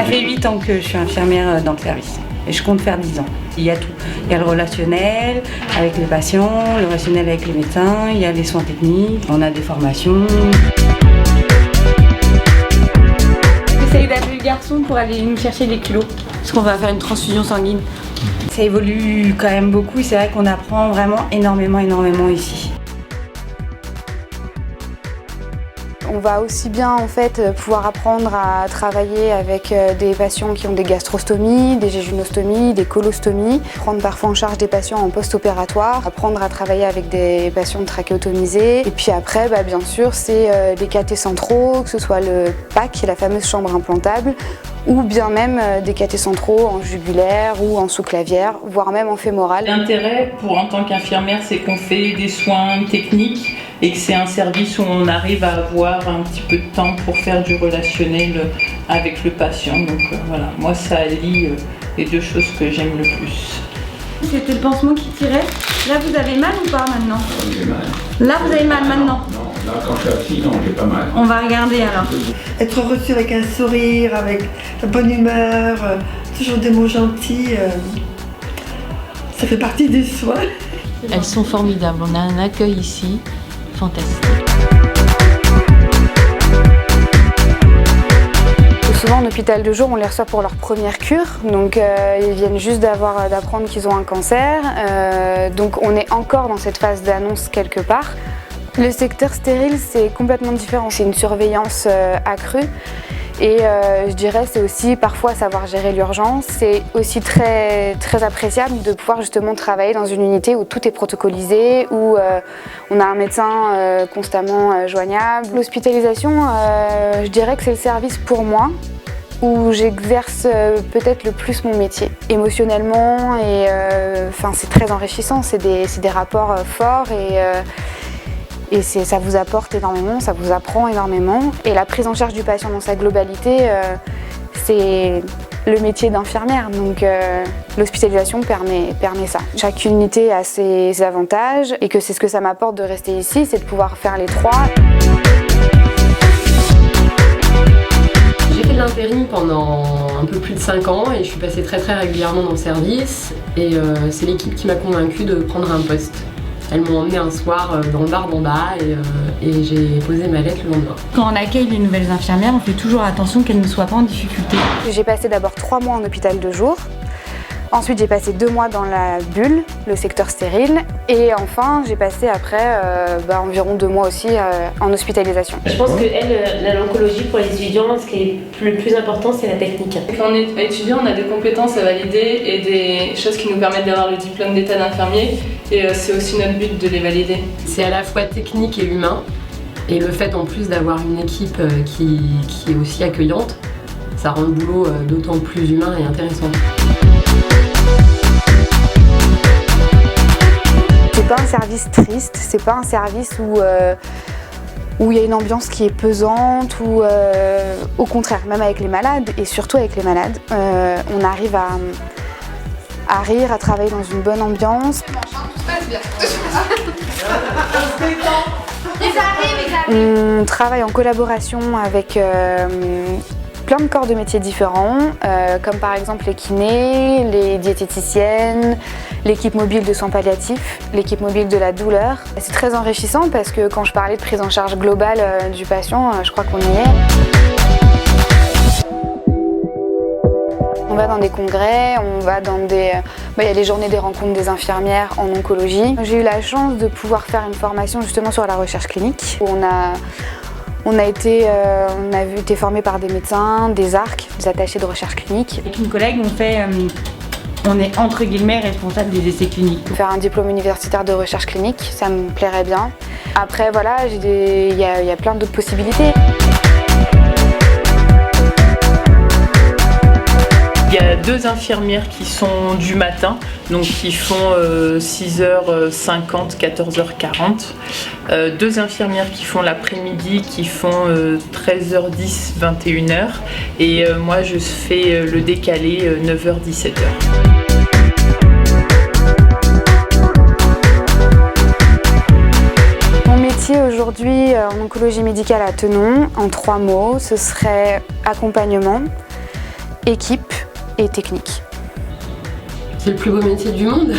Ça fait 8 ans que je suis infirmière dans le service et je compte faire 10 ans. Il y a tout. Il y a le relationnel avec les patients, le relationnel avec les médecins, il y a les soins techniques, on a des formations. J'essaye d'appeler le garçon pour aller nous chercher les kilos parce qu'on va faire une transfusion sanguine. Ça évolue quand même beaucoup et c'est vrai qu'on apprend vraiment énormément ici. On va aussi bien en fait pouvoir apprendre à travailler avec des patients qui ont des gastrostomies, des jéjunostomies, des colostomies, prendre parfois en charge des patients en post-opératoire, apprendre à travailler avec des patients trachéotomisés. Et puis après, bien sûr, c'est les cathéters centraux, que ce soit le PAC, la fameuse chambre implantable, ou bien même des cathéters centraux en jugulaire ou en sous-clavière, voire même en fémoral. L'intérêt en tant qu'infirmière, c'est qu'on fait des soins techniques et que c'est un service où on arrive à avoir un petit peu de temps pour faire du relationnel avec le patient. Donc voilà, moi ça allie les deux choses que j'aime le plus. C'était le pansement qui tirait. Là vous avez mal ou pas maintenant? J'ai mal. Là vous avez mal maintenant? Non, là quand je suis assis, non, j'ai pas mal. On va regarder alors. Être reçu avec un sourire, avec la bonne humeur, toujours des mots gentils, ça fait partie des soins. Elles sont formidables, on a un accueil ici fantastique. Souvent en hôpital de jour, on les reçoit pour leur première cure, donc ils viennent juste d'apprendre qu'ils ont un cancer, donc on est encore dans cette phase d'annonce quelque part. Le secteur stérile, c'est complètement différent, c'est une surveillance accrue. Et je dirais c'est aussi parfois savoir gérer l'urgence. C'est aussi très appréciable de pouvoir justement travailler dans une unité où tout est protocolisé, où on a un médecin constamment joignable. L'hospitalisation, je dirais que c'est le service pour moi où j'exerce peut-être le plus mon métier. Émotionnellement, et c'est très enrichissant, c'est des rapports forts et ça vous apporte énormément, ça vous apprend énormément. Et la prise en charge du patient dans sa globalité, c'est le métier d'infirmière. Donc l'hospitalisation permet ça. Chaque unité a ses avantages et que c'est ce que ça m'apporte de rester ici, c'est de pouvoir faire les trois. J'ai fait de l'intérim pendant un peu plus de 5 ans et je suis passée très régulièrement dans le service. Et c'est l'équipe qui m'a convaincue de prendre un poste. Elles m'ont emmenée un soir dans le bar d'en bas et j'ai posé ma lettre le lendemain. Quand on accueille les nouvelles infirmières, on fait toujours attention qu'elles ne soient pas en difficulté. J'ai passé d'abord 3 mois en hôpital de jour. Ensuite, j'ai passé 2 mois dans la bulle, le secteur stérile. Et enfin, j'ai passé après environ 2 mois aussi en hospitalisation. Je pense que l'oncologie pour les étudiants, ce qui est le plus important, c'est la technique. Quand on est étudiant, on a des compétences à valider et des choses qui nous permettent d'avoir le diplôme d'état d'infirmier. Et c'est aussi notre but de les valider. C'est à la fois technique et humain. Et le fait en plus d'avoir une équipe qui est aussi accueillante, ça rend le boulot d'autant plus humain et intéressant. C'est pas un service triste, c'est pas un service où il y a une ambiance qui est pesante ou au contraire, même avec les malades et surtout avec les malades, on arrive à rire, à travailler dans une bonne ambiance. On travaille en collaboration avec plein de corps de métiers différents, comme par exemple les kinés, les diététiciennes, l'équipe mobile de soins palliatifs, l'équipe mobile de la douleur. C'est très enrichissant parce que quand je parlais de prise en charge globale du patient, je crois qu'on y est. On va dans des congrès, on va dans il y a les journées des rencontres des infirmières en oncologie. J'ai eu la chance de pouvoir faire une formation justement sur la recherche clinique, où on a été formés par des médecins, des ARC, des attachés de recherche clinique. Avec une collègue, on est entre guillemets responsable des essais cliniques. Faire un diplôme universitaire de recherche clinique, ça me plairait bien. Après voilà, il y a plein d'autres possibilités. Il y a 2 infirmières qui sont du matin, donc qui font 6h50, 14h40. 2 infirmières qui font l'après-midi, qui font 13h10, 21h. Et moi, je fais le décalé 9h, 17h. Mon métier aujourd'hui en oncologie médicale à Thonon, en 3 mots, ce serait accompagnement, équipe et technique. C'est le plus beau métier du monde.